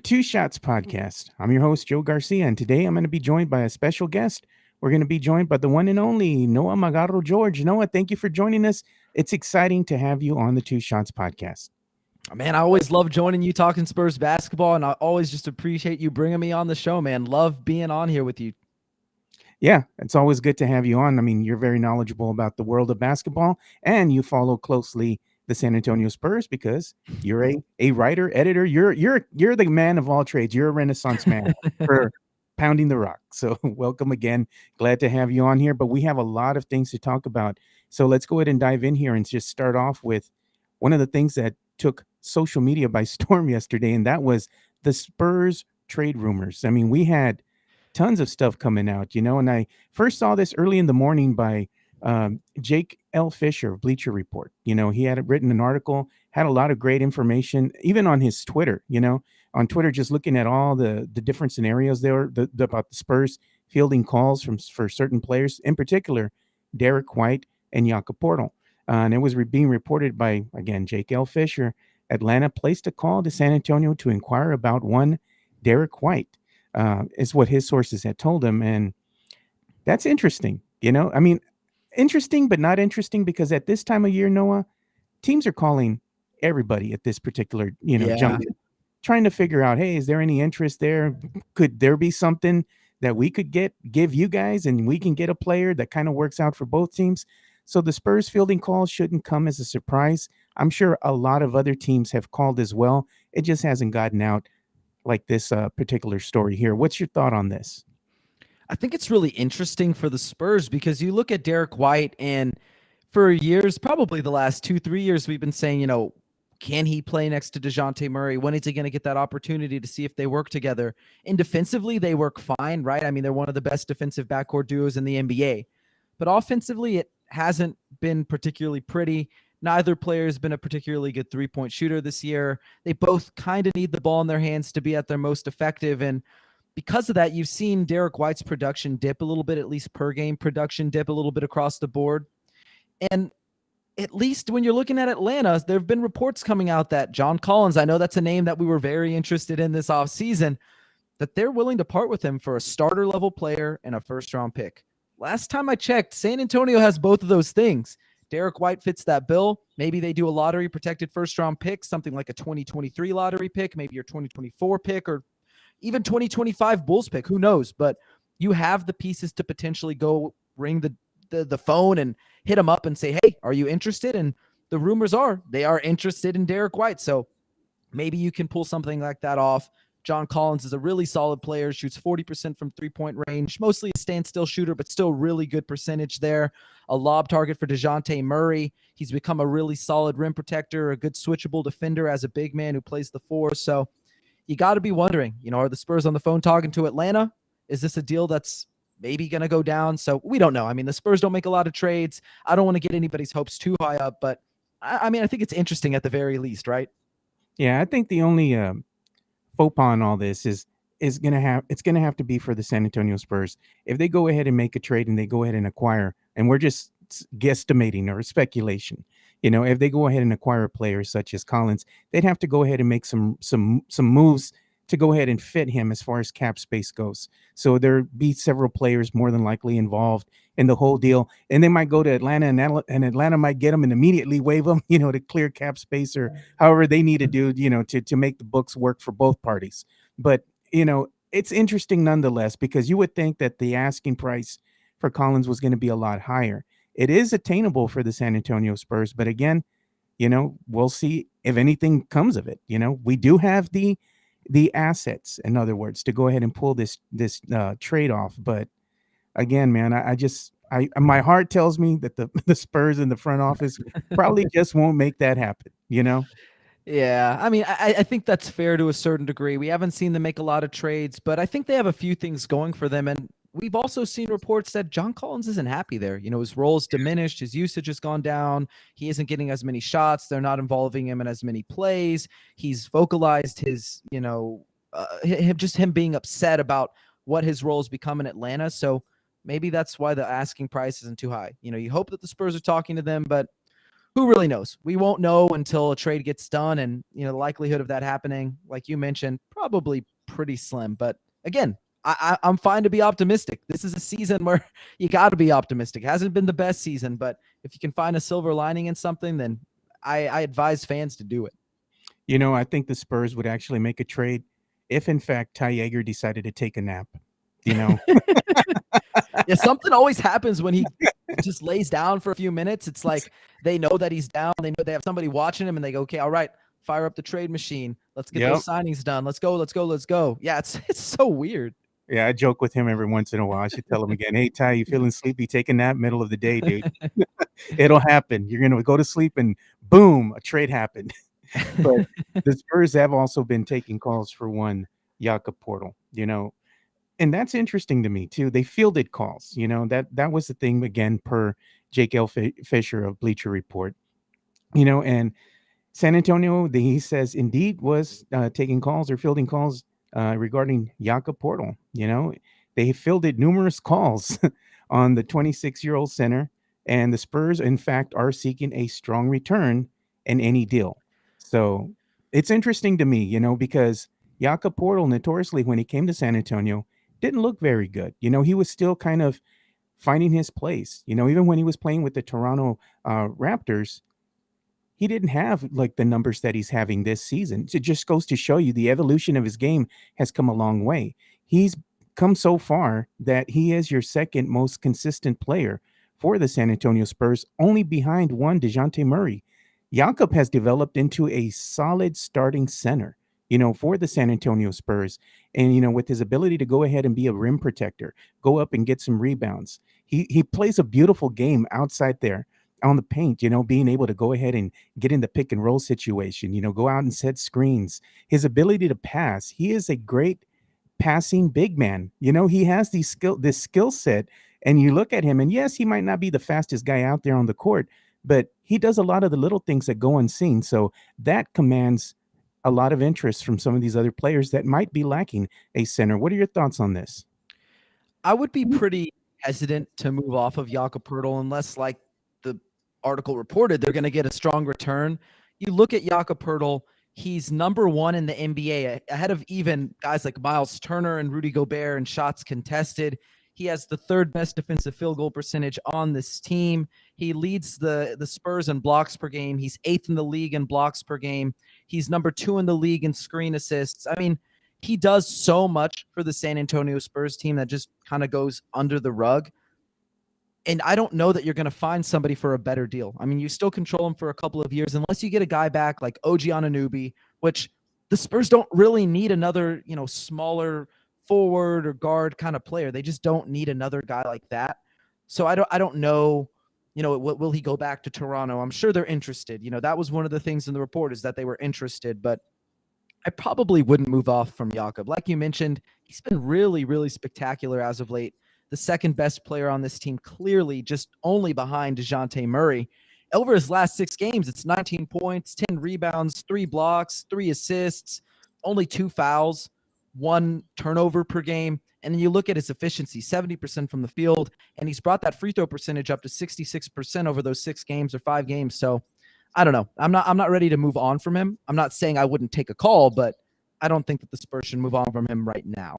Two Shots Podcast. I'm your host, Joe Garcia, and today I'm going to be joined by a special guest. We're going to be joined by the one and only Noah Magarro George. Noah, thank you for joining us. It's exciting to have you on the Two Shots Podcast. Man, I always love joining you talking Spurs basketball, and I always just appreciate you bringing me on the show, man. Love being on here with you. Yeah, it's always good to have you on. I mean, you're very knowledgeable about the world of basketball, and you follow closely the San Antonio Spurs because you're a writer, editor. You're the man of all trades. You're a Renaissance man for pounding the rock. So welcome again. Glad to have you on here. But we have a lot of things to talk about. So let's go ahead and dive in here and just start off with one of the things that took social media by storm yesterday, and that was the Spurs trade rumors. I mean, we had tons of stuff coming out, and I first saw this early in the morning by Jake L. Fischer of Bleacher Report. He had written an article, had a lot of great information, even on his Twitter, on Twitter, just looking at all the different scenarios there about the Spurs fielding calls for certain players, in particular, Derrick White and Jakob Poeltl. And it was being reported by, again, Jake L. Fischer. Atlanta placed a call to San Antonio to inquire about one Derrick White, is what his sources had told him. And that's interesting. I mean, interesting, but not interesting, because at this time of year, Noah, teams are calling everybody at this particular, juncture, trying to figure out, hey, is there any interest there? Could there be something that we could give you guys, and we can get a player that kind of works out for both teams? So the Spurs fielding calls shouldn't come as a surprise. I'm sure a lot of other teams have called as well. It just hasn't gotten out like this particular story here. What's your thought on this? I think it's really interesting for the Spurs because you look at Derrick White, and for years, probably the last 2-3 years, we've been saying, can he play next to Dejante Murray? When is he going to get that opportunity to see if they work together? And defensively, they work fine, right? I mean, they're one of the best defensive backcourt duos in the NBA. But offensively, it hasn't been particularly pretty. Neither player has been a particularly good three-point shooter this year. They both kind of need the ball in their hands to be at their most effective. And because of that, you've seen Derrick White's production dip a little bit, at least per game production dip a little bit across the board. And at least when you're looking at Atlanta, there have been reports coming out that John Collins, I know that's a name that we were very interested in this offseason, that they're willing to part with him for a starter-level player and a first-round pick. Last time I checked, San Antonio has both of those things. Derrick White fits that bill. Maybe they do a lottery-protected first-round pick, something like a 2023 lottery pick, maybe your 2024 pick, or even 2025 Bulls pick. Who knows? But you have the pieces to potentially go ring the phone and hit them up and say, hey, are you interested? And the rumors are they are interested in Derrick White. So maybe you can pull something like that off. John Collins is a really solid player, shoots 40% from three-point range, mostly a standstill shooter, but still really good percentage there. A lob target for Dejante Murray. He's become a really solid rim protector, a good switchable defender as a big man who plays the four. So you got to be wondering, are the Spurs on the phone talking to Atlanta? Is this a deal that's maybe going to go down? So we don't know. I mean, the Spurs don't make a lot of trades. I don't want to get anybody's hopes too high up, but I mean, I think it's interesting at the very least, right? Yeah, I think the only faux pas in all this is gonna have to be for the San Antonio Spurs. If they go ahead and make a trade and they go ahead and acquire, and we're just guesstimating or speculation, if they go ahead and acquire players such as Collins, they'd have to go ahead and make some moves to go ahead and fit him as far as cap space goes. So there'd be several players more than likely involved in the whole deal, and they might go to Atlanta, and Atlanta might get them and immediately waive them, to clear cap space or however they need to do, to make the books work for both parties. But it's interesting nonetheless, because you would think that the asking price for Collins was going to be a lot higher. It is attainable for the San Antonio Spurs, but again, we'll see if anything comes of it. We do have the assets, in other words, to go ahead and pull this trade off. But again, man, I my heart tells me that the Spurs in the front office probably just won't make that happen. Yeah, I mean, I think that's fair to a certain degree. We haven't seen them make a lot of trades, but I think they have a few things going for them. And we've also seen reports that John Collins isn't happy there. His role's diminished. His usage has gone down. He isn't getting as many shots. They're not involving him in as many plays. He's vocalized his, him being upset about what his role has become in Atlanta. So maybe that's why the asking price isn't too high. You hope that the Spurs are talking to them, but who really knows? We won't know until a trade gets done, and the likelihood of that happening, like you mentioned, probably pretty slim. But again, I'm fine to be optimistic. This is a season where you got to be optimistic. It hasn't been the best season, but if you can find a silver lining in something, then I advise fans to do it. I think the Spurs would actually make a trade if, in fact, Ty Yeager decided to take a nap. You know, Yeah, something always happens when he just lays down for a few minutes. It's like they know that he's down. They know they have somebody watching him, and they go, "Okay, all right, fire up the trade machine. Let's get yep. those signings done. Let's go, let's go, let's go." Yeah, it's so weird. Yeah, I joke with him every once in a while. I should tell him again, "Hey, Ty, you feeling sleepy? Take a nap middle of the day, dude. It'll happen. You're gonna go to sleep, and boom, a trade happened." But the Spurs have also been taking calls for one Jakob Poeltl. And that's interesting to me too. They fielded calls. That was the thing again per Jake L. Fischer of Bleacher Report. And San Antonio, he says, indeed was taking calls or fielding calls regarding Jakob Poeltl. They fielded numerous calls on the 26-year-old center, and the Spurs, in fact, are seeking a strong return in any deal. So it's interesting to me, because Jakob Poeltl, notoriously, when he came to San Antonio, didn't look very good. He was still kind of finding his place. Even when he was playing with the Toronto Raptors, he didn't have like the numbers that he's having this season. It just goes to show you the evolution of his game has come a long way. He's come so far that he is your second most consistent player for the San Antonio Spurs, only behind one Dejante Murray. Jakob has developed into a solid starting center, for the San Antonio Spurs. And, with his ability to go ahead and be a rim protector, go up and get some rebounds. He plays a beautiful game outside there on the paint, being able to go ahead and get in the pick and roll situation, go out and set screens. His ability to pass, he is a great passing big man. He has this skill set, and you look at him, and yes, he might not be the fastest guy out there on the court, but he does a lot of the little things that go unseen. So that commands a lot of interest from some of these other players that might be lacking a center. What are your thoughts on this? I would be pretty hesitant to move off of Jakob Poeltl unless, like the article reported, they're going to get a strong return. You look at Jakob Poeltl, he's number one in the NBA, ahead of even guys like Miles Turner and Rudy Gobert in shots contested. He has the third best defensive field goal percentage on this team. He leads the Spurs in blocks per game. He's eighth in the league in blocks per game. He's number two in the league in screen assists. I mean, he does so much for the San Antonio Spurs team that just kind of goes under the rug. And I don't know that you're going to find somebody for a better deal. I mean, you still control him for a couple of years unless you get a guy back like OG Anunoby, which the Spurs don't really need another, smaller forward or guard kind of player. They just don't need another guy like that. So I don't know, will he go back to Toronto? I'm sure they're interested. That was one of the things in the report is that they were interested, but I probably wouldn't move off from Jakob. Like you mentioned, he's been really, really spectacular as of late. The second best player on this team, clearly just only behind Dejante Murray. Over his last 6 games, it's 19 points, 10 rebounds, 3 blocks, 3 assists, only 2 fouls, 1 turnover per game. And then you look at his efficiency, 70% from the field, and he's brought that free throw percentage up to 66% over those 6 games or 5 games. So I don't know. I'm not ready to move on from him. I'm not saying I wouldn't take a call, but I don't think that the Spurs should move on from him right now.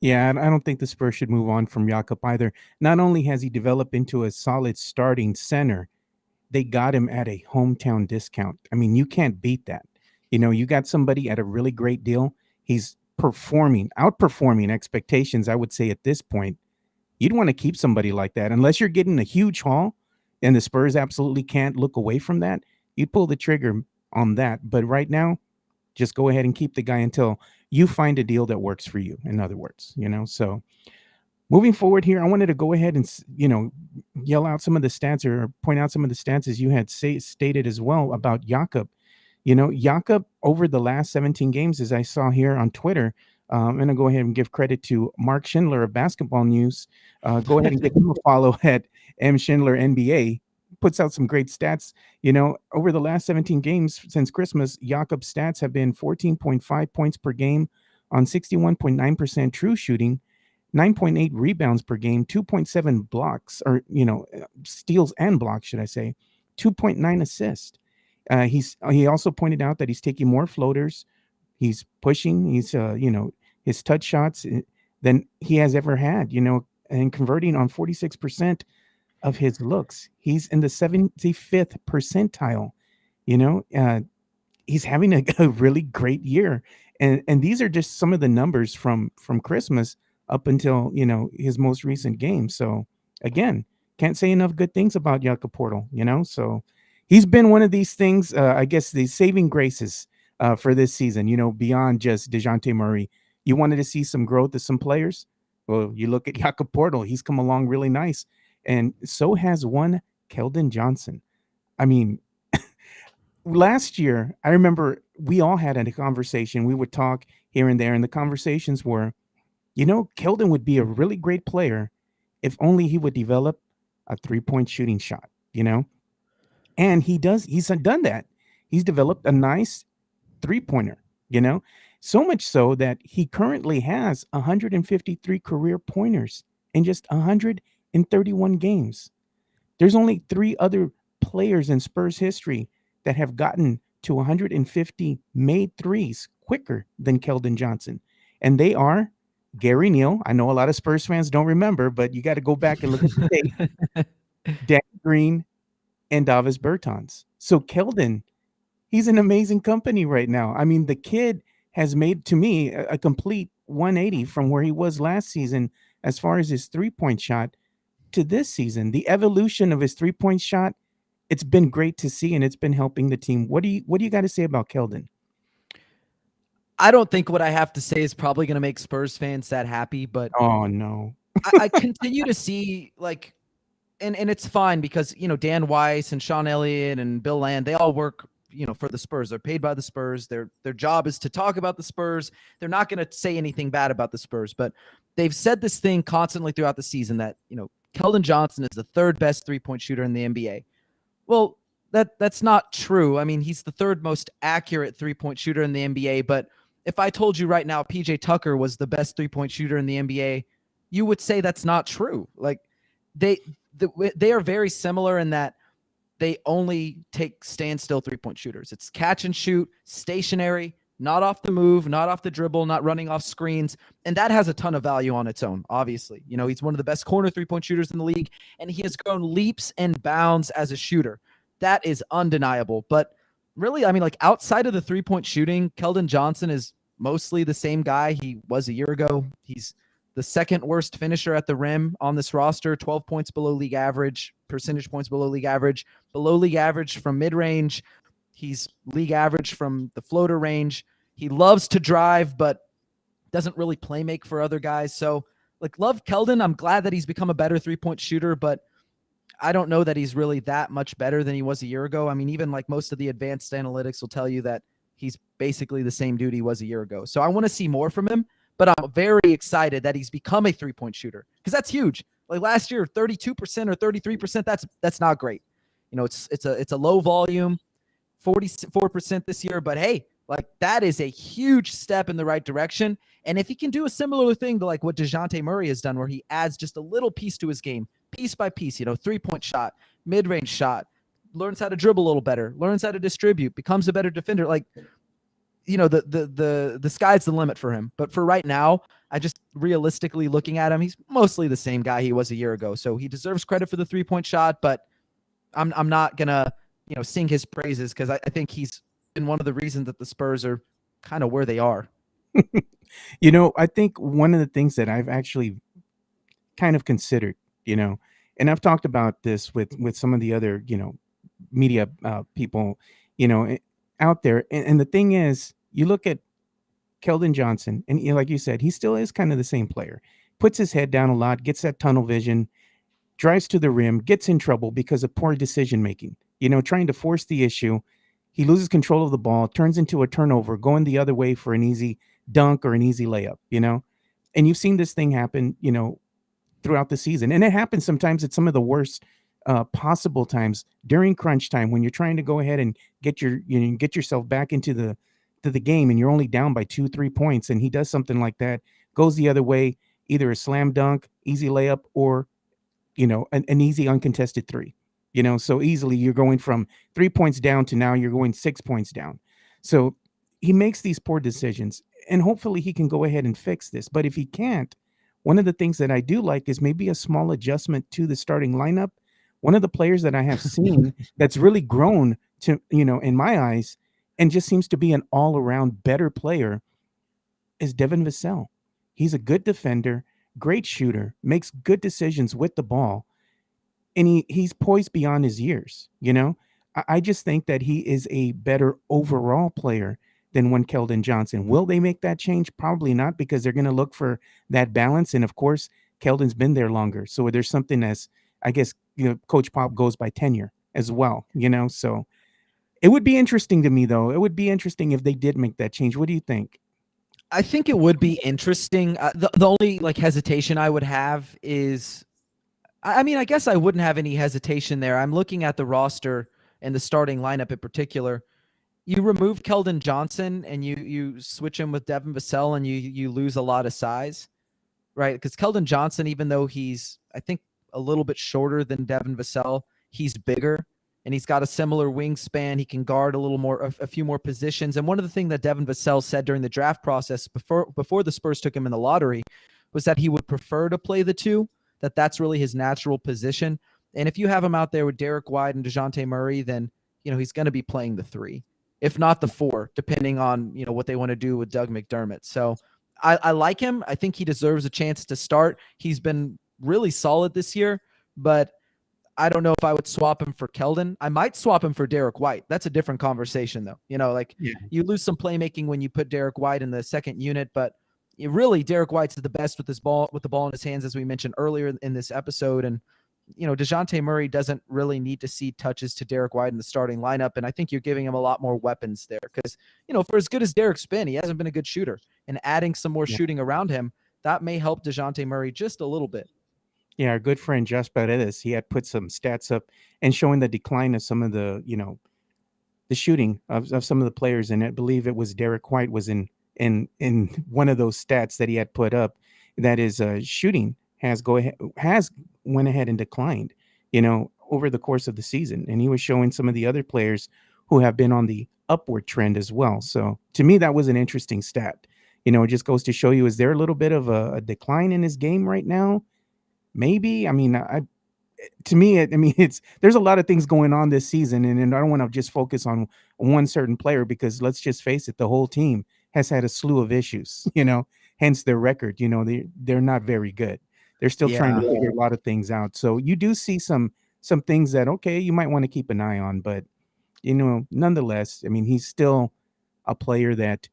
Yeah, I don't think the Spurs should move on from Jakob either. Not only has he developed into a solid starting center, they got him at a hometown discount. I mean, you can't beat that. You got somebody at a really great deal. He's outperforming expectations, I would say at this point. You'd want to keep somebody like that unless you're getting a huge haul and the Spurs absolutely can't look away from that. You'd pull the trigger on that. But right now, just go ahead and keep the guy until you find a deal that works for you, in other words. So moving forward here, I wanted to go ahead and yell out some of the stats or point out some of the stats as you had stated as well about Jakob. Jakob over the last 17 games, as I saw here on Twitter, I'm going to go ahead and give credit to Mark Schindler of Basketball News. Go ahead and give him a follow at M Schindler NBA. Puts out some great stats. Over the last 17 games since Christmas, Jakob's stats have been 14.5 points per game on 61.9% true shooting, 9.8 rebounds per game, 2.7 blocks, or steals and blocks, should I say, 2.9 assists. He also pointed out that he's taking more floaters. He's pushing. He's his touch shots than he has ever had. And converting on 46% of his looks. He's in the 75th percentile. You know, he's having a really great year, and these are just some of the numbers from Christmas up until his most recent game. So again, can't say enough good things about Jakob Poeltl. So he's been one of these things. I guess the saving graces for this season. Beyond just Dejante Murray, you wanted to see some growth of some players. Well, you look at Jakob Poeltl; he's come along really nice, and so has one Kelden Johnson. I mean, last year, I remember we all had a conversation. We would talk here and there, and the conversations were, Kelden would be a really great player if only he would develop a 3-point shooting shot, and he does. He's done that. He's developed a nice 3-pointer, so much so that he currently has 153 career pointers in just 131 games. There's only 3 other players in Spurs history that have gotten to 150 made threes quicker than Kelden Johnson. And they are Gary Neal. I know a lot of Spurs fans don't remember, but you got to go back and look at the tape. Danny Green and Davis Bertans. So Kelden, he's an amazing company right now. I mean, the kid has made, to me, a complete 180 from where he was last season as far as his 3-point shot to this season. The evolution of his 3-point shot, it's been great to see, and it's been helping the team. What do you got to say about Kelden? I don't think what I have to say is probably going to make Spurs fans that happy, but oh no, I continue to see and it's fine because Dan Weiss and Sean Elliott and Bill Land, they all work for the Spurs. They're paid by the Spurs. Their job is to talk about the Spurs. They're not going to say anything bad about the Spurs, but they've said this thing constantly throughout the season that Kelden Johnson is the 3rd best 3-point shooter in the NBA. Well, that's not true. I mean, he's the 3rd most accurate 3-point shooter in the NBA, but if I told you right now PJ Tucker was the best 3-point shooter in the NBA, you would say that's not true. Like they are very similar in that they only take standstill 3-point shooters. It's catch and shoot, stationary, not off the move, not off the dribble, not running off screens. And that has a ton of value on its own, obviously. He's one of the best corner 3-point shooters in the league, and he has grown leaps and bounds as a shooter. That is undeniable. But really, I mean, like outside of the 3-point shooting, Kelden Johnson is mostly the same guy he was a year ago. He's the 2nd worst finisher at the rim on this roster, 12 points below league average, percentage points below league average from mid-range. He's league average from the floater range. He loves to drive, but doesn't really play make for other guys. So, love Kelden. I'm glad that he's become a better 3-point shooter, but I don't know that he's really that much better than he was a year ago. I mean, even most of the advanced analytics will tell you that he's basically the same dude he was a year ago. So I want to see more from him, but I'm very excited that he's become a 3-point shooter because that's huge. Like last year, 32% or 33%, that's not great. It's a low volume, 44% this year, but hey, that is a huge step in the right direction. And if he can do a similar thing to what Dejante Murray has done, where he adds just a little piece to his game, piece by piece, 3-point shot, mid-range shot, learns how to dribble a little better, learns how to distribute, becomes a better defender. The sky's the limit for him. But for right now, I just realistically looking at him, he's mostly the same guy he was a year ago. So he deserves credit for the 3-point shot, but I'm not gonna sing his praises because I think he's been one of the reasons that the Spurs are kind of where they are. I think one of the things that I've actually kind of considered, and I've talked about this with some of the other, media people, out there. And the thing is, you look at Kelden Johnson, and like you said, he still is kind of the same player. Puts his head down a lot, gets that tunnel vision, drives to the rim, gets in trouble because of poor decision making. Trying to force the issue. He loses control of the ball, turns into a turnover, going the other way for an easy dunk or an easy layup, And you've seen this thing happen, throughout the season. And it happens sometimes at some of the worst possible times during crunch time when you're trying to go ahead and get yourself back into the game and you're only down by 2-3 points. And he does something like that, goes the other way, either a slam dunk, easy layup, or, an easy uncontested 3. So easily you're going from 3 points down to now you're going 6 points down. So he makes these poor decisions, and hopefully he can go ahead and fix this. But if he can't, one of the things that I do like is maybe a small adjustment to the starting lineup. One of the players that I have seen that's really grown to, in my eyes, and just seems to be an all around better player is Devin Vassell. He's a good defender, great shooter, makes good decisions with the ball, and he's poised beyond his years. I just think that he is a better overall player than one Kelden Johnson. Will they make that change? Probably not, because they're going to look for that balance. And of course, Kelden's been there longer, so there's something as, I guess, Coach Pop goes by tenure as well. So it would be interesting to me, though. It would be interesting if they did make that change. What do you think? I think it would be interesting. The only hesitation I would have is, I mean, I guess I wouldn't have any hesitation there. I'm looking at the roster and the starting lineup in particular. You remove Kelden Johnson and you switch him with Devin Vassell, and you lose a lot of size, right? Because Kelden Johnson, even though he's, I think, a little bit shorter than Devin Vassell, he's bigger and he's got a similar wingspan. He can guard a little more, a few more positions. And one of the things that Devin Vassell said during the draft process before the Spurs took him in the lottery was that he would prefer to play the two, that's really his natural position. And if you have him out there with Derrick White and Dejante Murray, then, he's going to be playing the three, if not the four, depending on, what they want to do with Doug McDermott. So I like him. I think he deserves a chance to start. He's been really solid this year, but I don't know if I would swap him for Kelden. I might swap him for Derrick White. That's a different conversation, though. You lose some playmaking when you put Derrick White in the second unit, but really Derrick White's the best with the ball in his hands, as we mentioned earlier in this episode. And Dejante Murray doesn't really need to see touches to Derrick White in the starting lineup, and I think you're giving him a lot more weapons there because for as good as Derrick's been, he hasn't been a good shooter, and adding some more shooting around him, that may help Dejante Murray just a little bit. Yeah, our good friend Josh Paredes, he had put some stats up and showing the decline of some of the, the shooting of some of the players. And I believe it was Derrick White was in one of those stats that he had put up, that is shooting has went ahead and declined, over the course of the season. And he was showing some of the other players who have been on the upward trend as well. So to me, that was an interesting stat. It just goes to show you, is there a little bit of a decline in his game right now? Maybe. I mean, there's a lot of things going on this season, and I don't want to just focus on one certain player, because let's just face it, the whole team has had a slew of issues, hence their record. They're not very good. They're still trying to figure a lot of things out. So you do see some things that, okay, you might want to keep an eye on, but nonetheless, I mean, he's still a player that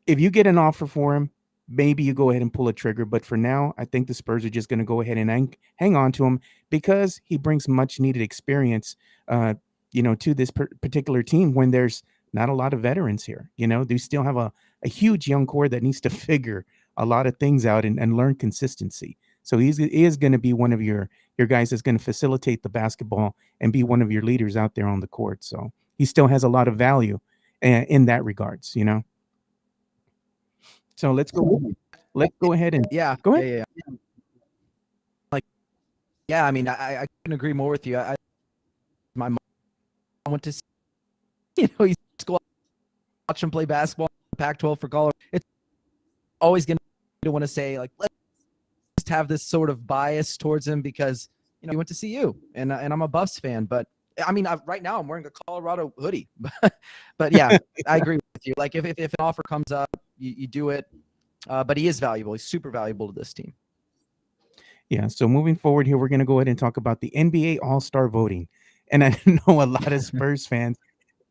if you get an offer for him, maybe you go ahead and pull a trigger. But for now, I think the Spurs are just going to go ahead and hang on to him, because he brings much needed experience, to this particular team when there's not a lot of veterans here. They still have a huge young core that needs to figure a lot of things out and learn consistency. So he is going to be one of your guys that's going to facilitate the basketball and be one of your leaders out there on the court. So he still has a lot of value in that regards, So let's go ahead and go ahead. I mean, I couldn't agree more with you. My mom went to see, he's watch him play basketball in Pac-12 for college. It's always going to want to say, like, let's have this sort of bias towards him because, he went to see you, and I'm a Buffs fan. But I mean, right now I'm wearing a Colorado hoodie. But yeah, I agree with you. Like, if an offer comes up, you do it. But he is valuable. He's super valuable to this team. Yeah. So moving forward here, we're going to go ahead and talk about the NBA All-Star voting. And I know a lot of Spurs fans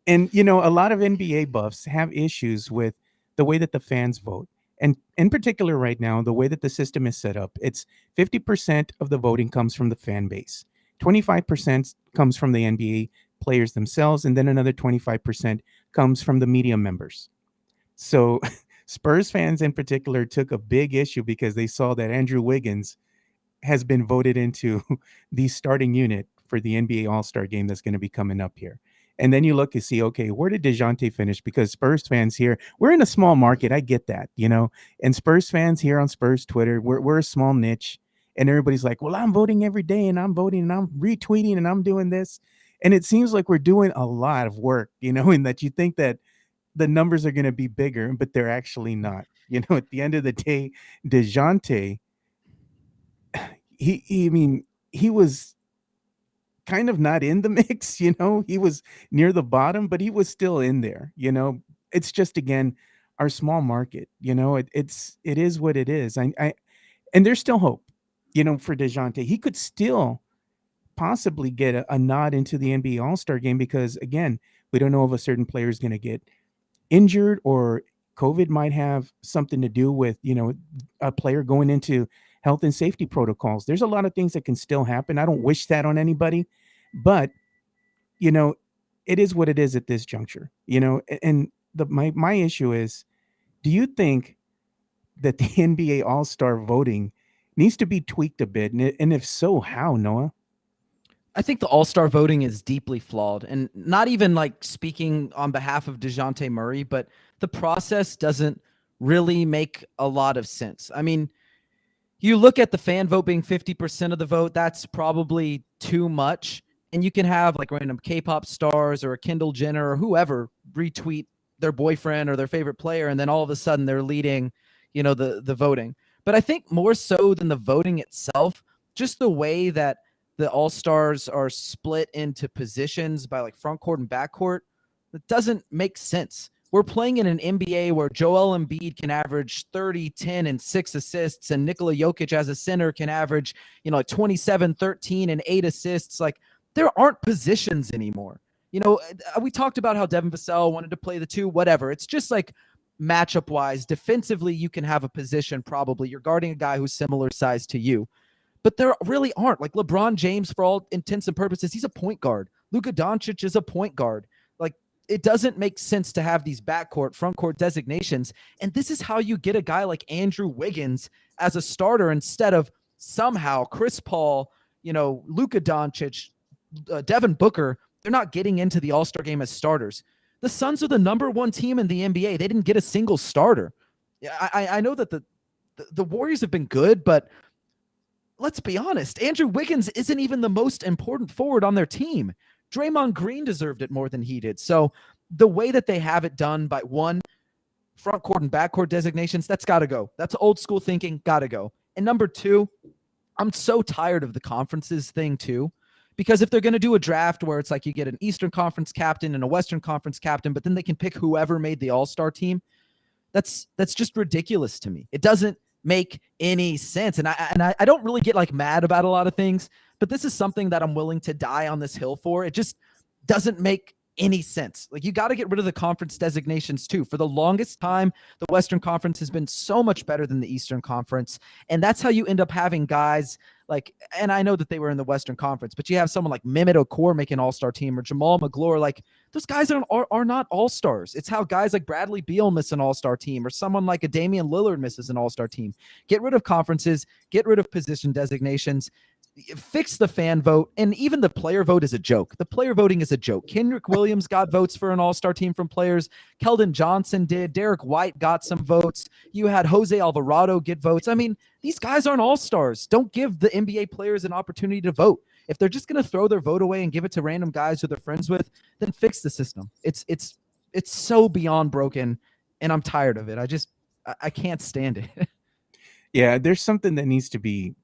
and, a lot of NBA buffs have issues with the way that the fans vote. And in particular right now, the way that the system is set up, it's 50% of the voting comes from the fan base. 25% comes from the NBA players themselves. And then another 25% comes from the media members. So Spurs fans in particular took a big issue because they saw that Andrew Wiggins has been voted into the starting unit for the NBA All-Star game that's going to be coming up here. And then you look and see, okay, where did Dejante finish? Because Spurs fans here, we're in a small market. I get that, and Spurs fans here on Spurs Twitter, we're a small niche. and everybody's like, well, I'm voting every day and I'm voting and I'm retweeting and I'm doing this. And it seems like we're doing a lot of work, in that you think that the numbers are going to be bigger, but they're actually not. At the end of the day, Dejante, I mean, he was kind of not in the mix, he was near the bottom, but he was still in there. It's just, again, our small market, it is what it is. And there's still hope, for Dejante. He could still possibly get a nod into the NBA All-Star game because, again, we don't know if a certain player is going to get injured or COVID might have something to do with, a player going into health and safety protocols. There's a lot of things that can still happen. I don't wish that on anybody, but, you know, it is what it is at this juncture, and my issue is, do you think that the NBA All-Star voting needs to be tweaked a bit? And if so, how, Noah? I think the All-Star voting is deeply flawed, and not even like speaking on behalf of Dejante Murray, but the process doesn't really make a lot of sense. I mean, you look at the fan vote being 50% of the vote, that's probably too much. And you can have like random K-pop stars or a Kendall Jenner or whoever retweet their boyfriend or their favorite player, and then all of a sudden they're leading, the voting. But I think more so than the voting itself, just the way that the All-Stars are split into positions by like front court and back court, that doesn't make sense. We're playing in an NBA where Joel Embiid can average 30, 10, and 6 assists, and Nikola Jokic as a center can average, like 27, 13, and 8 assists. Like, there aren't positions anymore. We talked about how Devin Vassell wanted to play the two, whatever. It's just like matchup-wise, defensively, you can have a position probably. You're guarding a guy who's similar size to you. But there really aren't. Like LeBron James, for all intents and purposes, he's a point guard. Luka Doncic is a point guard. Like, it doesn't make sense to have these backcourt, frontcourt designations. And this is how you get a guy like Andrew Wiggins as a starter instead of somehow Chris Paul, Luka Doncic, Devin Booker. They're not getting into the All-Star game as starters. The Suns are the number one team in the NBA. They didn't get a single starter. I know that the Warriors have been good, but let's be honest, Andrew Wiggins isn't even the most important forward on their team. Draymond Green deserved it more than he did. So the way that they have it done by one, front court and back court designations, that's got to go. That's old school thinking, got to go. And number two, I'm so tired of the conferences thing too, because if they're going to do a draft where it's like you get an Eastern Conference captain and a Western Conference captain, but then they can pick whoever made the All-Star team, that's just ridiculous to me. It doesn't make any sense. And I don't really get like mad about a lot of things, but this is something that I'm willing to die on this hill for. It just doesn't make any sense. Like, you got to get rid of the conference designations too. For the longest time, the Western Conference has been so much better than the Eastern Conference. And that's how you end up having guys like, and I know that they were in the Western Conference, but you have someone like Mehmet Okur make an All-Star team, or Jamal McGlure. Like, those guys are not All-Stars. It's how guys like Bradley Beal miss an All-Star team, or someone like a Damian Lillard misses an All-Star team. Get rid of conferences, get rid of position designations, fix the fan vote, and even the player vote is a joke. The player voting is a joke. Kenrich Williams got votes for an All-Star team from players. Kelden Johnson did. Derrick White got some votes. You had Jose Alvarado get votes. I mean, these guys aren't All-Stars. Don't give the NBA players an opportunity to vote. If they're just going to throw their vote away and give it to random guys who they're friends with, then fix the system. It's so beyond broken, and I'm tired of it. I can't stand it. Yeah, there's something that needs to be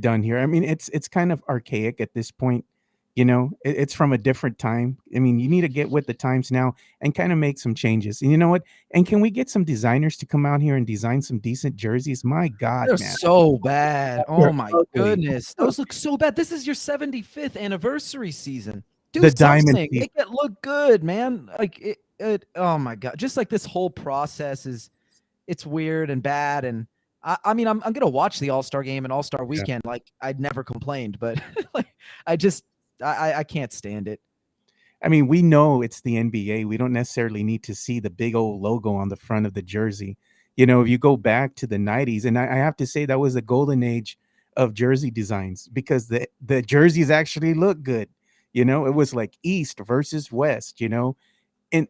done here. I mean, it's kind of archaic at this point. It's from a different time. I mean, you need to get with the times now and kind of make some changes. And you know what? And can we get some designers to come out here and design some decent jerseys? My God, They're man. so bad. They're Oh my ugly. goodness. Those look so bad. This is your 75th anniversary season. Do The diamond something. feet. Make it look good, man. Like it oh my God. Just like this whole process it's weird and bad. And I mean, I'm gonna watch the All-Star game and All-Star weekend. Like, I'd never complained, but like I can't stand it. I mean, we know it's the NBA. We don't necessarily need to see the big old logo on the front of the jersey. If you go back to the 90s, and I have to say that was the golden age of jersey designs, because the jerseys actually look good. It was like East versus West, and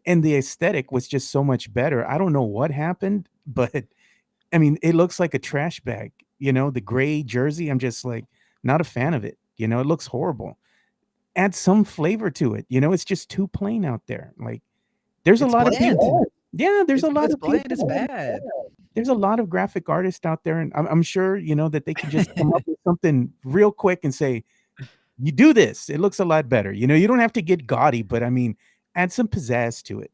the aesthetic was just so much better. I don't know what happened, but I mean, it looks like a trash bag, the gray jersey. I'm just like not a fan of it. It looks horrible. Add some flavor to it. It's just too plain out there. Like there's a It's lot of bland. people. Yeah, there's a lot It's of bland. It's people. bad. There's a lot of graphic artists out there, and I'm sure that they can just come up with something real quick and say, "You do this, it looks a lot better." You don't have to get gaudy, but I mean, add some pizzazz to it.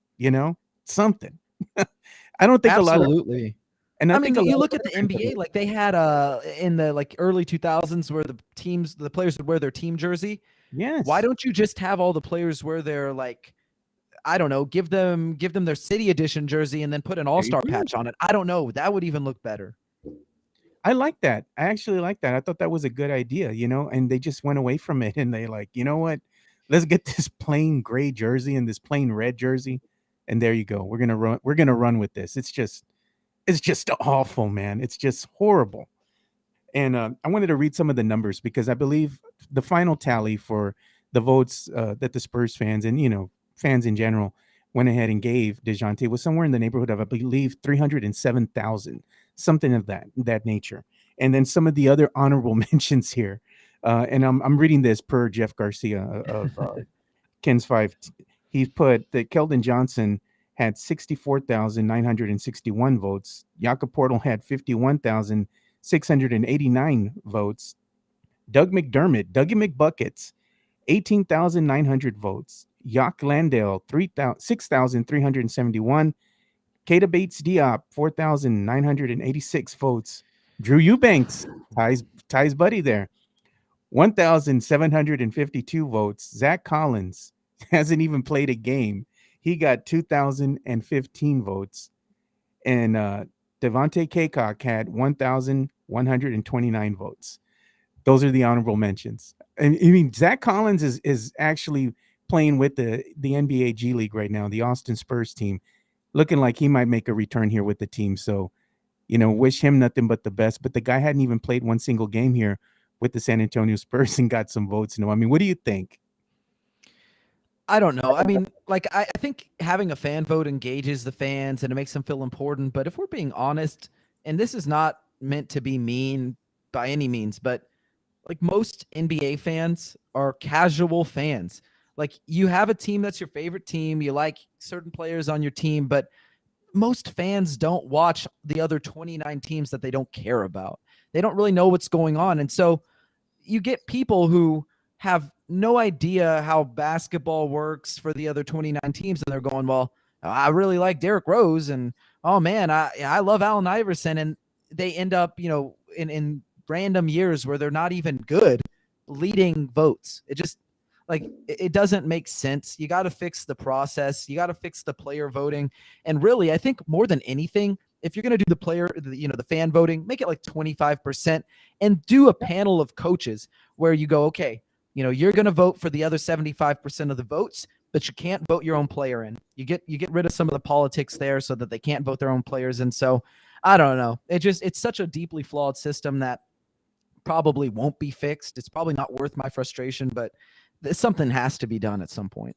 Something. I don't think a lot of, Absolutely. and I think mean, a you lot look at the NBA, like they had in the like early 2000s where the players would wear their team jersey. yes. Why don't you just have all the players wear their like, I don't know, give them their city edition jersey and then put an all-star patch on it. I don't know. That would even look better. I like that. I actually like that. I thought that was a good idea, and they just went away from it and they like, you know what? Let's get this plain gray jersey and this plain red jersey. And there you go. We're gonna run with this. It's just awful, man. It's just horrible. And I wanted to read some of the numbers because I believe the final tally for the votes that the Spurs fans and fans in general went ahead and gave Dejante was somewhere in the neighborhood of, I believe, 307,000, something of that nature. And then some of the other honorable mentions here, and I'm reading this per Jeff Garcia of Ken's Five. He's put that Kelden Johnson had 64,961 votes. Jakob Poeltl had 51,689 votes. Doug McDermott, Dougie McBuckets, 18,900 votes. Jock Landale, 6,371. Keita Bates Diop, 4,986 votes. Drew Eubanks, ties buddy there, 1,752 votes. Zach Collins hasn't even played a game. He got 2,015 votes. And Devontae Kaycock had 1,129 votes. Those are the honorable mentions. And I mean, Zach Collins is actually playing with the NBA G League right now, the Austin Spurs team, looking like he might make a return here with the team. So, wish him nothing but the best. But the guy hadn't even played one single game here with the San Antonio Spurs and got some votes. I mean, what do you think? I don't know. I mean, like I think having a fan vote engages the fans and it makes them feel important. But if we're being honest, and this is not meant to be mean by any means, but like most NBA fans are casual fans. Like you have a team that's your favorite team, you like certain players on your team, but most fans don't watch the other 29 teams that they don't care about. They don't really know what's going on. And so you get people who have no idea how basketball works for the other 29 teams. And they're going, well, I really like Derrick Rose. And, oh man, I love Allen Iverson. And they end up, in random years where they're not even good leading votes. It just it doesn't make sense. You got to fix the process. You got to fix the player voting. And really, I think more than anything, if you're going to do the fan voting, make it like 25% and do a panel of coaches where you go, okay, you're going to vote for the other 75% of the votes, but you can't vote your own player in. You get rid of some of the politics there so that they can't vote their own players. And so I don't know. It's such a deeply flawed system that probably won't be fixed. It's probably not worth my frustration, but something has to be done at some point.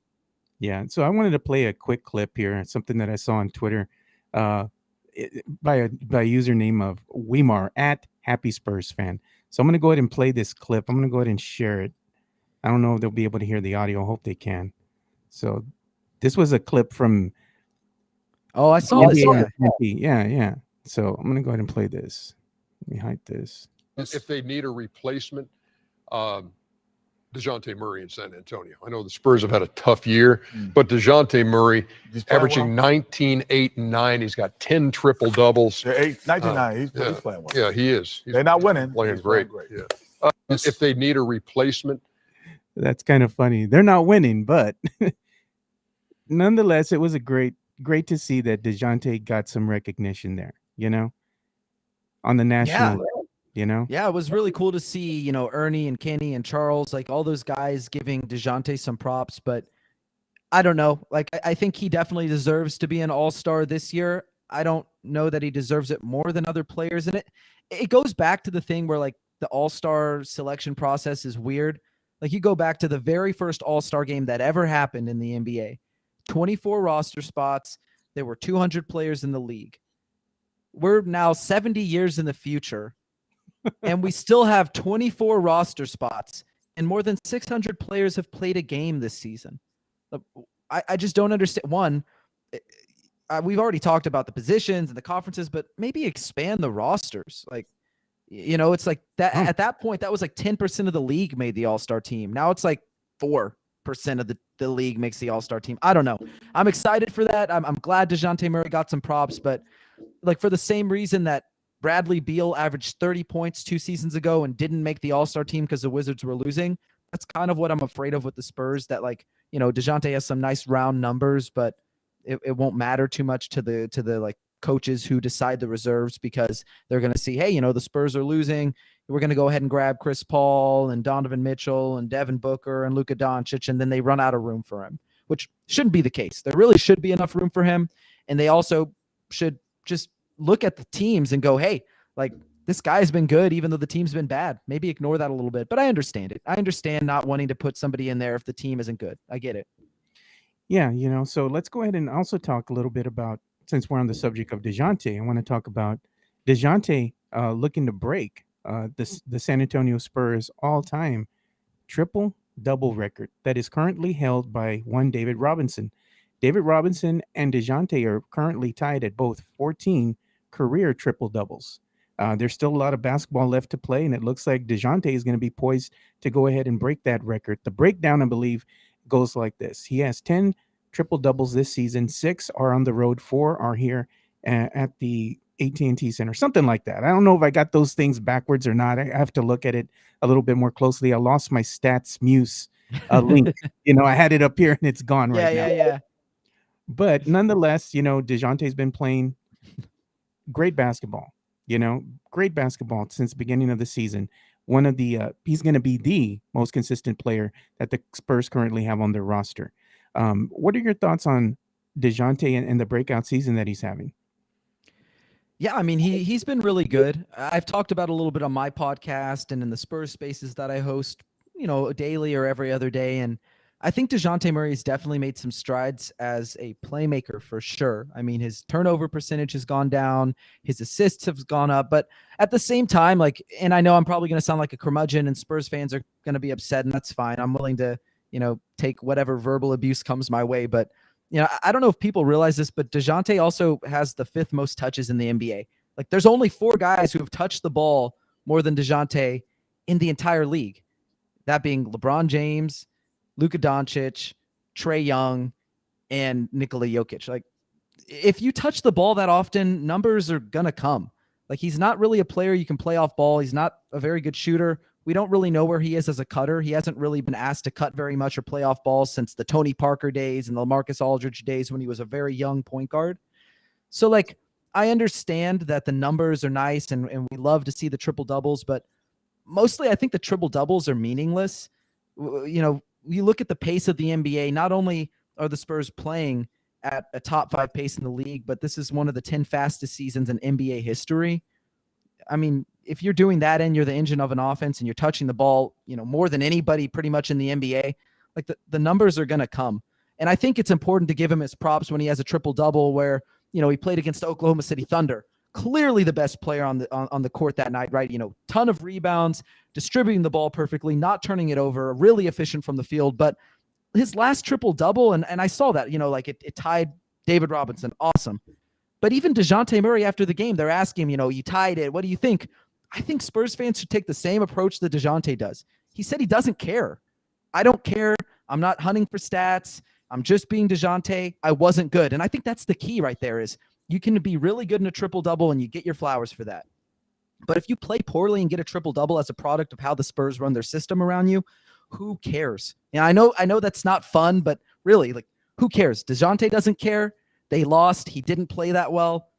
Yeah. So I wanted to play a quick clip here, something that I saw on Twitter by a username of Weimar at Happy Spurs Fan. So I'm going to go ahead and play this clip. I'm going to go ahead and share it. I don't know if they'll be able to hear the audio. I hope they can. So this was a clip from. Oh, I saw this. Yeah. So I'm going to go ahead and play this. Let me hide this. If they need a replacement, Dejante Murray in San Antonio. I know the Spurs have had a tough year, but Dejante Murray averaging 19, 8, and 9. He's got 10 triple doubles. 19, 9. He's playing well. Yeah, he is. They're not winning. Playing great. Yeah. If they need a replacement. That's kind of funny. They're not winning, but nonetheless, it was great to see that Dejante got some recognition there, on the national level. Yeah, it was really cool to see, Ernie and Kenny and Charles, like all those guys giving Dejante some props. But I don't know. Like, I think he definitely deserves to be an all-star this year. I don't know that he deserves it more than other players. And it goes back to the thing where, like, the all-star selection process is weird. Like, you go back to the very first all-star game that ever happened in the NBA. 24 roster spots. There were 200 players in the league. We're now 70 years in the future. and we still have 24 roster spots, and more than 600 players have played a game this season. I just don't understand. One, we've already talked about the positions and the conferences, but maybe expand the rosters. Like, it's like that at that point, that was like 10% of the league made the All-Star team. Now it's like 4% of the league makes the All-Star team. I don't know. I'm excited for that. I'm glad Dejante Murray got some props, but like for the same reason that Bradley Beal averaged 30 points 2 seasons ago and didn't make the All-Star team because the Wizards were losing. That's kind of what I'm afraid of with the Spurs, that like, Dejante has some nice round numbers, but it won't matter too much to the like coaches who decide the reserves, because they're going to see, hey, the Spurs are losing. We're going to go ahead and grab Chris Paul and Donovan Mitchell and Devin Booker and Luka Doncic, and then they run out of room for him, which shouldn't be the case. There really should be enough room for him, and they also should just look at the teams and go, hey, like, this guy's been good even though the team's been bad. Maybe ignore that a little bit, but I understand it. I understand not wanting to put somebody in there if the team isn't good. I get it. Yeah, so let's go ahead and also talk a little bit about, since we're on the subject of Dejante, I want to talk about Dejante looking to break the San Antonio Spurs all-time triple-double record that is currently held by one David Robinson. David Robinson and Dejante are currently tied at both 14 career triple-doubles. There's still a lot of basketball left to play, and it looks like Dejante is going to be poised to go ahead and break that record. The breakdown, I believe, goes like this. He has 10 triple doubles this season. 6 are on the road. 4 are here at the AT&T Center, something like that. I don't know if I got those things backwards or not. I have to look at it a little bit more closely. I lost my Stats Muse link. I had it up here and it's gone right now. Yeah. But nonetheless, Dejante's been playing great basketball. Great basketball since the beginning of the season. One of the he's going to be the most consistent player that the Spurs currently have on their roster. What are your thoughts on Dejante and the breakout season that he's having? Yeah, I mean, he's been really good. I've talked about it a little bit on my podcast and in the Spurs spaces that I host, daily or every other day. And I think Dejante Murray has definitely made some strides as a playmaker for sure. I mean, his turnover percentage has gone down, his assists have gone up, but at the same time, like, and I know I'm probably going to sound like a curmudgeon and Spurs fans are going to be upset, and that's fine. I'm willing to, take whatever verbal abuse comes my way. But, I don't know if people realize this, but Dejante also has the 5th most touches in the NBA. Like, there's only 4 guys who have touched the ball more than Dejante in the entire league. That being LeBron James, Luka Doncic, Trae Young, and Nikola Jokic. Like, if you touch the ball that often, numbers are going to come. Like, he's not really a player you can play off ball. He's not a very good shooter. We don't really know where he is as a cutter. He hasn't really been asked to cut very much or play off balls since the Tony Parker days and the LaMarcus Aldridge days when he was a very young point guard. So, like, I understand that the numbers are nice and we love to see the triple doubles, but mostly I think the triple doubles are meaningless. You look at the pace of the NBA, not only are the Spurs playing at a top 5 pace in the league, but this is one of the 10 fastest seasons in NBA history. I mean, if you're doing that and you're the engine of an offense and you're touching the ball, more than anybody pretty much in the NBA, like the numbers are going to come. And I think it's important to give him his props when he has a triple double where, he played against the Oklahoma City Thunder. Clearly the best player on the court that night, right? Ton of rebounds, distributing the ball perfectly, not turning it over, really efficient from the field. But his last triple double, and I saw that, it tied David Robinson. Awesome. But even Dejante Murray after the game, they're asking him, you tied it. What do you think? I think Spurs fans should take the same approach that Dejante does. He said he doesn't care. I don't care. I'm not hunting for stats. I'm just being Dejante. I wasn't good. And I think that's the key right there is you can be really good in a triple-double and you get your flowers for that. But if you play poorly and get a triple-double as a product of how the Spurs run their system around you, who cares? And I know that's not fun, but really, like, who cares? Dejante doesn't care. They lost. He didn't play that well.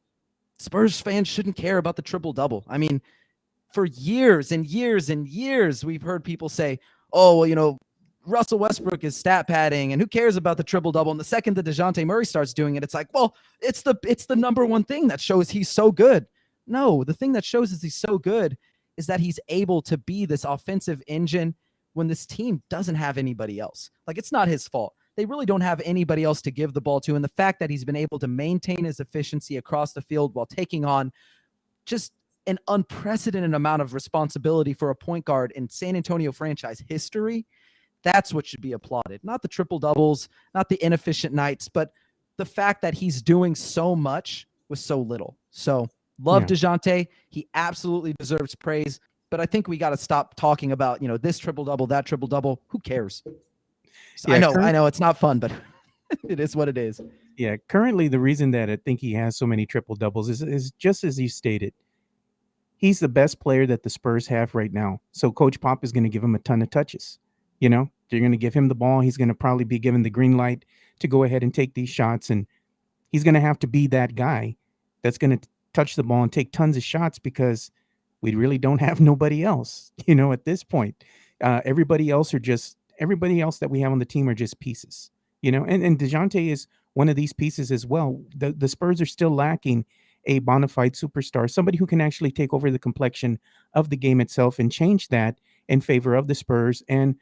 Spurs fans shouldn't care about the triple-double. I mean, for years and years and years, we've heard people say, oh, well, Russell Westbrook is stat padding and who cares about the triple double? And the second that Dejante Murray starts doing it, it's like, well, it's the number one thing that shows he's so good. No, the thing that shows is he's so good is that he's able to be this offensive engine when this team doesn't have anybody else. Like, it's not his fault. They really don't have anybody else to give the ball to. And the fact that he's been able to maintain his efficiency across the field while taking on just an unprecedented amount of responsibility for a point guard in San Antonio franchise history. That's what should be applauded. Not the triple doubles, not the inefficient nights, but the fact that he's doing so much with so little. So love Dejante. He absolutely deserves praise. But I think we got to stop talking about, this triple double, that triple double. Who cares? So I know it's not fun, but it is what it is. Yeah, currently the reason that I think he has so many triple doubles is just as you stated. He's the best player that the Spurs have right now. So Coach Pop is going to give him a ton of touches. They're going to give him the ball. He's going to probably be given the green light to go ahead and take these shots. And he's going to have to be that guy that's going to touch the ball and take tons of shots because we really don't have nobody else, at this point. Everybody else that we have on the team are just pieces, and Dejante is one of these pieces as well. The Spurs are still lacking a bona fide superstar, somebody who can actually take over the complexion of the game itself and change that in favor of the Spurs and,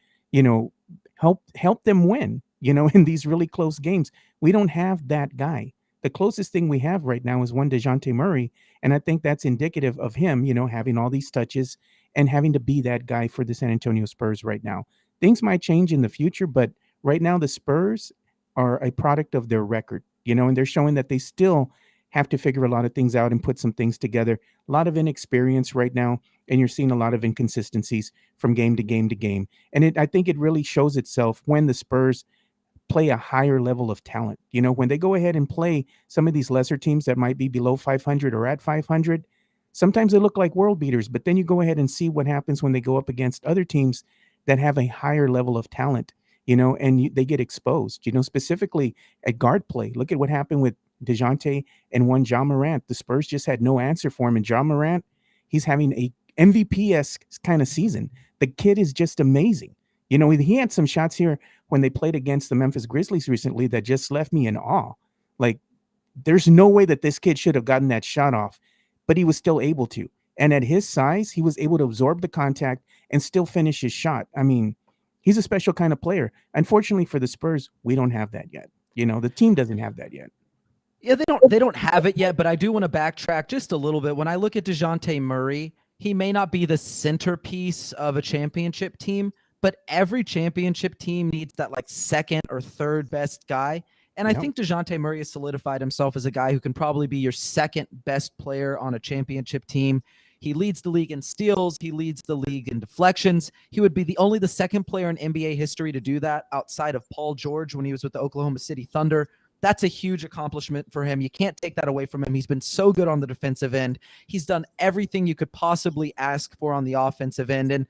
help them win, in these really close games. We don't have that guy. The closest thing we have right now is one Dejante Murray, and I think that's indicative of him, having all these touches and having to be that guy for the San Antonio Spurs right now. Things might change in the future, but right now the Spurs are a product of their record, and they're showing that they still have to figure a lot of things out and put some things together. A lot of inexperience right now, and you're seeing a lot of inconsistencies from game to game to game. And I think it really shows itself when the Spurs play a higher level of talent. When they go ahead and play some of these lesser teams that might be below 500 or at 500, sometimes they look like world beaters, but then you go ahead and see what happens when they go up against other teams that have a higher level of talent, and they get exposed, specifically at guard play. Look at what happened with Dejante and one Ja Morant. The Spurs just had no answer for him. And Ja Morant, he's having a MVP-esque kind of season. The kid is just amazing. He had some shots here when they played against the Memphis Grizzlies recently that just left me in awe. Like, there's no way that this kid should have gotten that shot off, but he was still able to. And at his size, he was able to absorb the contact and still finish his shot. I mean, he's a special kind of player. Unfortunately for the Spurs, we don't have that yet. The team doesn't have that yet. Yeah, they don't have it yet, but I do want to backtrack just a little bit. When I look at Dejante Murray, he may not be the centerpiece of a championship team, but every championship team needs that second or third best guy. And I think Dejante Murray has solidified himself as a guy who can probably be your second best player on a championship team. He leads the league in steals. He leads the league in deflections. He would be only the second player in NBA history to do that outside of Paul George when he was with the Oklahoma City Thunder. That's a huge accomplishment for him. You can't take that away from him. He's been so good on the defensive end. He's done everything you could possibly ask for on the offensive end. And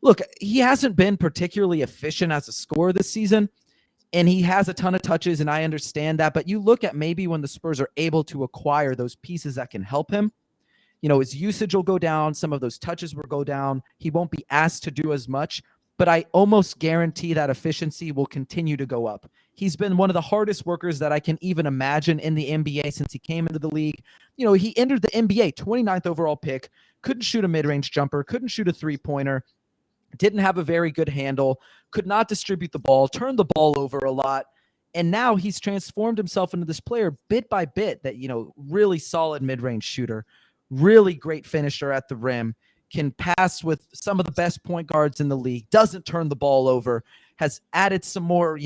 look, he hasn't been particularly efficient as a scorer this season, and he has a ton of touches, and I understand that. But you look at maybe when the Spurs are able to acquire those pieces that can help him, his usage will go down. Some of those touches will go down. He won't be asked to do as much, but I almost guarantee that efficiency will continue to go up. He's been one of the hardest workers that I can even imagine in the NBA since he came into the league. He entered the NBA 29th overall pick, couldn't shoot a mid-range jumper, couldn't shoot a three-pointer, didn't have a very good handle, could not distribute the ball, turned the ball over a lot. And now he's transformed himself into this player bit by bit that, really solid mid-range shooter, really great finisher at the rim, can pass with some of the best point guards in the league, doesn't turn the ball over, has added some more,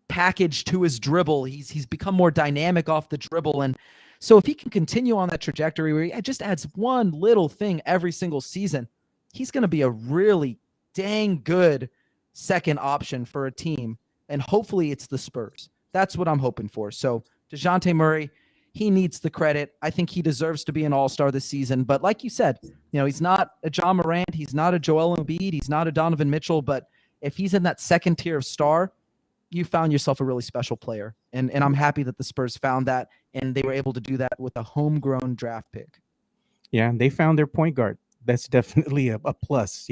package to his dribble. He's become more dynamic off the dribble. And so if he can continue on that trajectory where he just adds one little thing every single season, he's going to be a really dang good second option for a team. And hopefully it's the Spurs. That's what I'm hoping for. So Dejante Murray, he needs the credit. I think he deserves to be an all-star this season. But like you said, he's not a Ja Morant. He's not a Joel Embiid. He's not a Donovan Mitchell. But if he's in that second tier of star, you found yourself a really special player. And I'm happy that the Spurs found that, and they were able to do that with a homegrown draft pick. Yeah, they found their point guard. That's definitely a plus.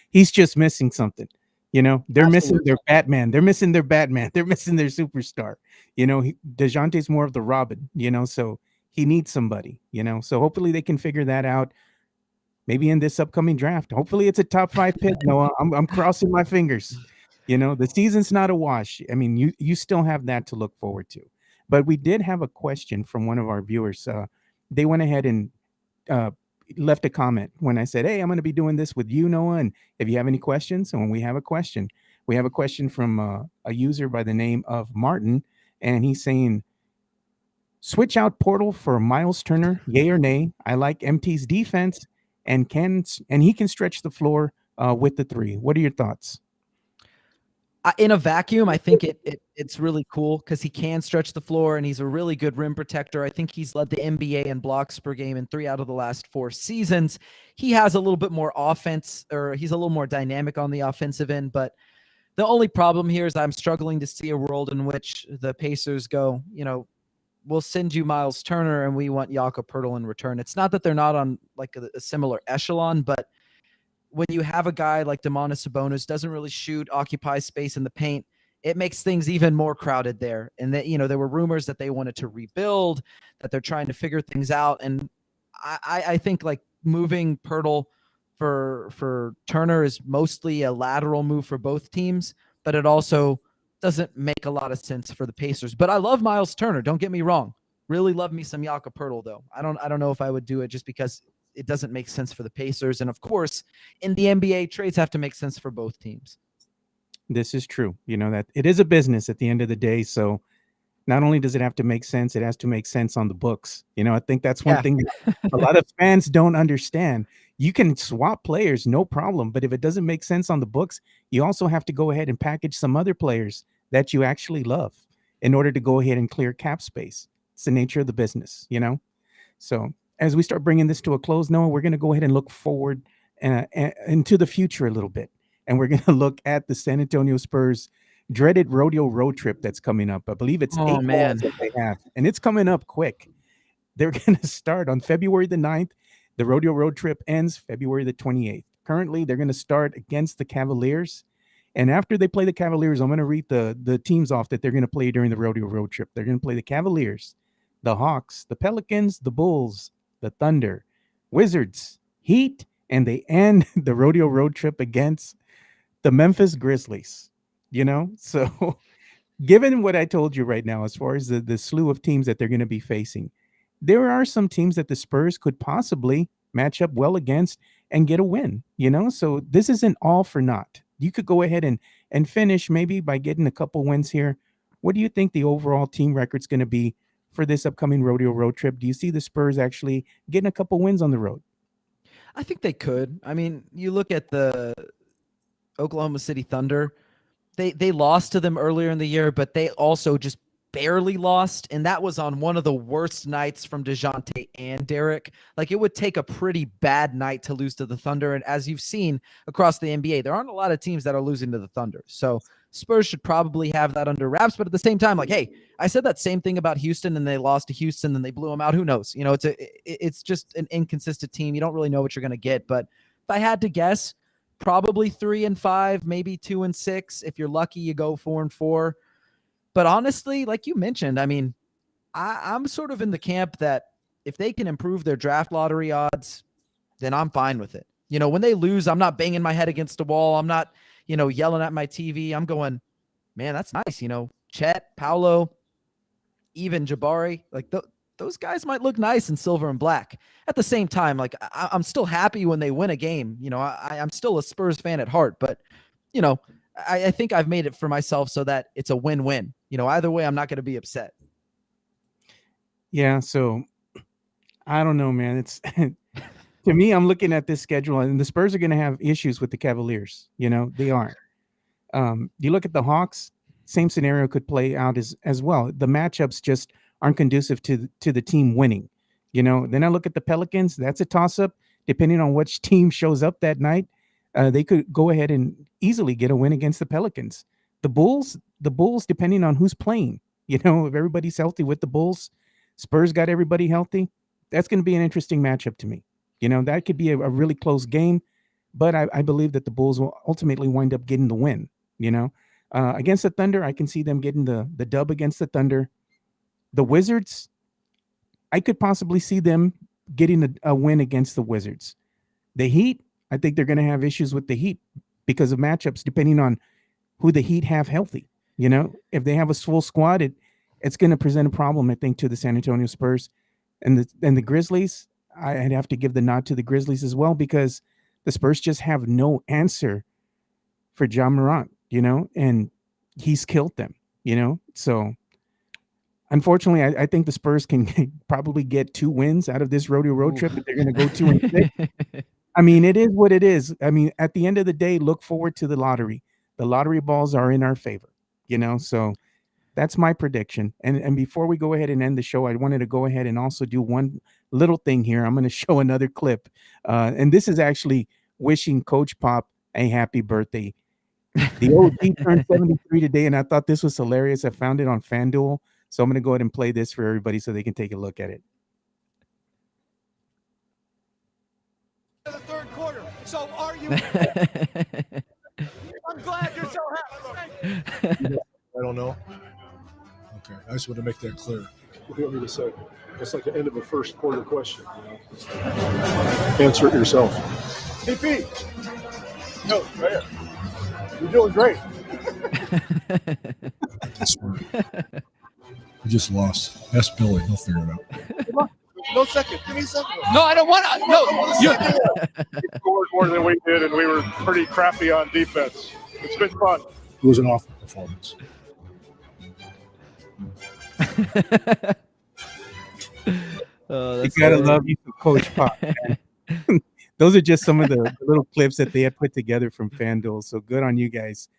He's just missing something. They're missing their Batman. They're missing their Batman. They're missing their superstar. Dejante's more of the Robin, so he needs somebody, so hopefully they can figure that out. Maybe in this upcoming draft. Hopefully it's a top 5 pick. No, I'm crossing my fingers. The season's not a wash. I mean, you still have that to look forward to. But we did have a question from one of our viewers. They went ahead and left a comment when I said, "Hey, I'm going to be doing this with you, Noah, and if you have any questions." And when we have a question from a user by the name of Martin, and he's saying, "Switch out Portal for Miles Turner, yay or nay? I like MT's defense, and he can stretch the floor with the three. What are your thoughts?" In a vacuum, I think it's really cool because he can stretch the floor and he's a really good rim protector. I think he's led the NBA in blocks per game in 3 out of the last 4 seasons. He has a little bit more offense, or he's a little more dynamic on the offensive end. But the only problem here is I'm struggling to see a world in which the Pacers go, we'll send you Miles Turner and we want Jakob Poeltl in return. It's not that they're not on like a similar echelon, but when you have a guy like Domantas Sabonis doesn't really shoot, occupies space in the paint, it makes things even more crowded there. And that, there were rumors that they wanted to rebuild, that they're trying to figure things out. And I think like moving Poeltl for Turner is mostly a lateral move for both teams, but it also doesn't make a lot of sense for the Pacers. But I love Miles Turner. Don't get me wrong. Really love me some Jakob Poeltl though. I don't know if I would do it just because it doesn't make sense for the Pacers. And of course, in the NBA, trades have to make sense for both teams. This is true. That it is a business at the end of the day. So not only does it have to make sense, it has to make sense on the books. I think that's one thing that a lot of fans don't understand. You can swap players, no problem. But if it doesn't make sense on the books, you also have to go ahead and package some other players that you actually love in order to go ahead and clear cap space. It's the nature of the business, So as we start bringing this to a close, Noah, we're going to go ahead and look forward into the future a little bit. And we're going to look at the San Antonio Spurs dreaded rodeo road trip that's coming up. I believe it's 8 balls that they have, and it's coming up quick. They're going to start on February the 9th. The rodeo road trip ends February the 28th. Currently, they're going to start against the Cavaliers. And after they play the Cavaliers, I'm going to read the teams off that they're going to play during the rodeo road trip. They're going to play the Cavaliers, the Hawks, the Pelicans, the Bulls, the Thunder, Wizards, Heat, and they end the rodeo road trip against the Memphis Grizzlies. So given what I told you right now, as far as the slew of teams that they're going to be facing, there are some teams that the Spurs could possibly match up well against and get a win, so this isn't all for naught. You could go ahead and finish maybe by getting a couple wins here. What do you think the overall team record's going to be for this upcoming rodeo road trip? Do you see the Spurs actually getting a couple wins on the road? I think they could. I mean, you look at the Oklahoma City Thunder, they lost to them earlier in the year, but they also just barely lost, and that was on one of the worst nights from Dejante and Derrick. Like, it would take a pretty bad night to lose to the Thunder, and as you've seen across the NBA, there aren't a lot of teams that are losing to the Thunder. So Spurs should probably have that under wraps, but at the same time, like, hey, I said that same thing about Houston, and they lost to Houston, and they blew them out. Who knows? It's just an inconsistent team. You don't really know what you're going to get, but if I had to guess, probably 3-5, maybe 2-6. If you're lucky, you go 4-4. But honestly, like you mentioned, I mean, I'm sort of in the camp that if they can improve their draft lottery odds, then I'm fine with it. When they lose, I'm not banging my head against the wall. I'm not, yelling at my TV. I'm going, man, that's nice. Chet, Paolo, even Jabari, like those guys might look nice in silver and black. At the same time, like I'm still happy when they win a game. I'm still a Spurs fan at heart, but I think I've made it for myself so that it's a win-win. Either way, I'm not going to be upset. Yeah. So I don't know, man. It's to me, I'm looking at this schedule, and the Spurs are going to have issues with the Cavaliers. They aren't. You look at the Hawks, same scenario could play out as well. The matchups just aren't conducive to the team winning. Then I look at the Pelicans. That's a toss-up. Depending on which team shows up that night, they could go ahead and easily get a win against the Pelicans. The Bulls, depending on who's playing. If everybody's healthy with the Bulls, Spurs got everybody healthy, that's going to be an interesting matchup to me. That could be a really close game, but I believe that the Bulls will ultimately wind up getting the win. Against the Thunder, I can see them getting the dub against the Thunder. The Wizards, I could possibly see them getting a win against the Wizards. The Heat, I think they're going to have issues with the Heat because of matchups, depending on who the Heat have healthy. If they have a full squad, it's going to present a problem, I think, to the San Antonio Spurs. And the Grizzlies, I'd have to give the nod to the Grizzlies as well, because the Spurs just have no answer for Ja Morant, and he's killed them, So unfortunately, I think the Spurs can probably get 2 wins out of this rodeo road trip, but they're going to go 2-6. I mean, it is what it is. I mean, at the end of the day, look forward to the lottery. The lottery balls are in our favor, so that's my prediction. And before we go ahead and end the show, I wanted to go ahead and also do one little thing here. I'm going to show another clip. And this is actually wishing Coach Pop a happy birthday. The OG turned 73 today, and I thought this was hilarious. I found it on FanDuel. So I'm going to go ahead and play this for everybody so they can take a look at it. The third quarter. So are you? I'm glad you're so happy. I don't know. Okay, I just want to make that clear. What do you want me to say? That's like the end of a first quarter question. Answer it yourself. CP. No, right here. You're doing great. That's smart. We just lost. Ask Billy. He'll figure it out. No second. Give me a second. No, I don't want to. No, You scored more than we did, and we were pretty crappy on defense. It's been fun. It was an awful performance. You gotta love you some Coach Pop, man. Those are just some of the little clips that they had put together from FanDuel. So good on you guys.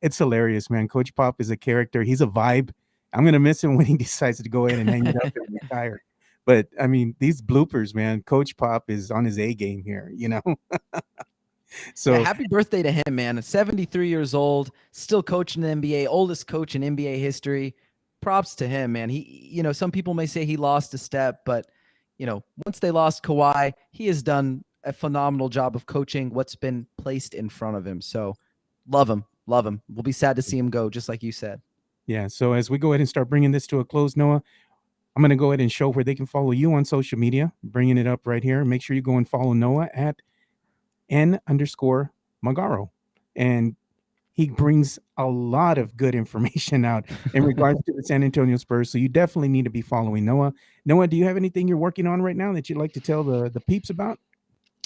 It's hilarious, man. Coach Pop is a character. He's a vibe. I'm gonna miss him when he decides to go in and hang it up and retire. But I mean, these bloopers, man. Coach Pop is on his A game here, So Yeah, happy birthday to him, man. 73 years old, still coaching the NBA, oldest coach in NBA history. Props to him, man. He, some people may say he lost a step, but once they lost Kawhi, he has done a phenomenal job of coaching what's been placed in front of him. So love him. We'll be sad to see him go, just like you said. yeah. So as we go ahead and start bringing this to a close, Noah, I'm going to go ahead and show where they can follow you on social media, bringing it up right here. Make sure you go and follow Noah at _Magaro. And he brings a lot of good information out in regards to the San Antonio Spurs. So you definitely need to be following Noah. Noah, do you have anything you're working on right now that you'd like to tell the peeps about?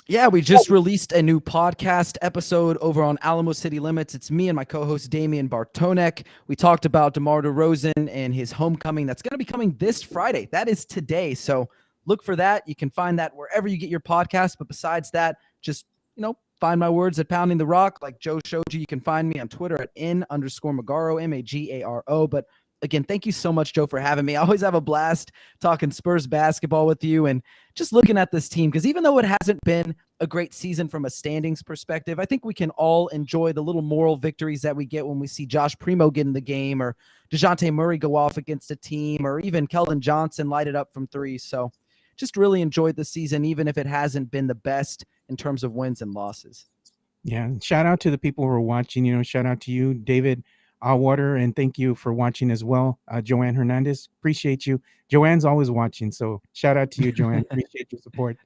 Yeah, we just released a new podcast episode over on Alamo City Limits. It's me and my co-host Damian Bartonek. We talked about DeMar DeRozan and his homecoming. That's going to be coming this Friday. That is today. So look for that. You can find that wherever you get your podcast. But besides that, just, find my words at Pounding the Rock. Like Joe showed you, you can find me on Twitter at _Magaro, Magaro. But again, thank you so much, Joe, for having me. I always have a blast talking Spurs basketball with you and just looking at this team, because even though it hasn't been a great season from a standings perspective, I think we can all enjoy the little moral victories that we get when we see Josh Primo get in the game, or Dejante Murray go off against a team, or even Kelden Johnson light it up from three. So just really enjoyed the season, even if it hasn't been the best in terms of wins and losses. Yeah. Shout out to the people who are watching, shout out to you, David Allwater, and thank you for watching as well. Joanne Hernandez, appreciate you. Joanne's always watching, so shout out to you, Joanne. Appreciate your support.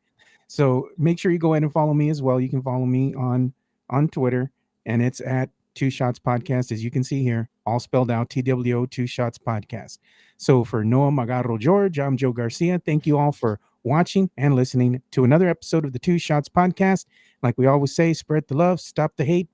So make sure you go ahead and follow me as well. You can follow me on Twitter, and it's at 2 Shots Podcast, as you can see here, all spelled out, TWO 2 Shots Podcast. So for Noah Magaro George, I'm Joe Garcia. Thank you all for watching and listening to another episode of the 2 Shots Podcast. Like we always say, spread the love, stop the hate,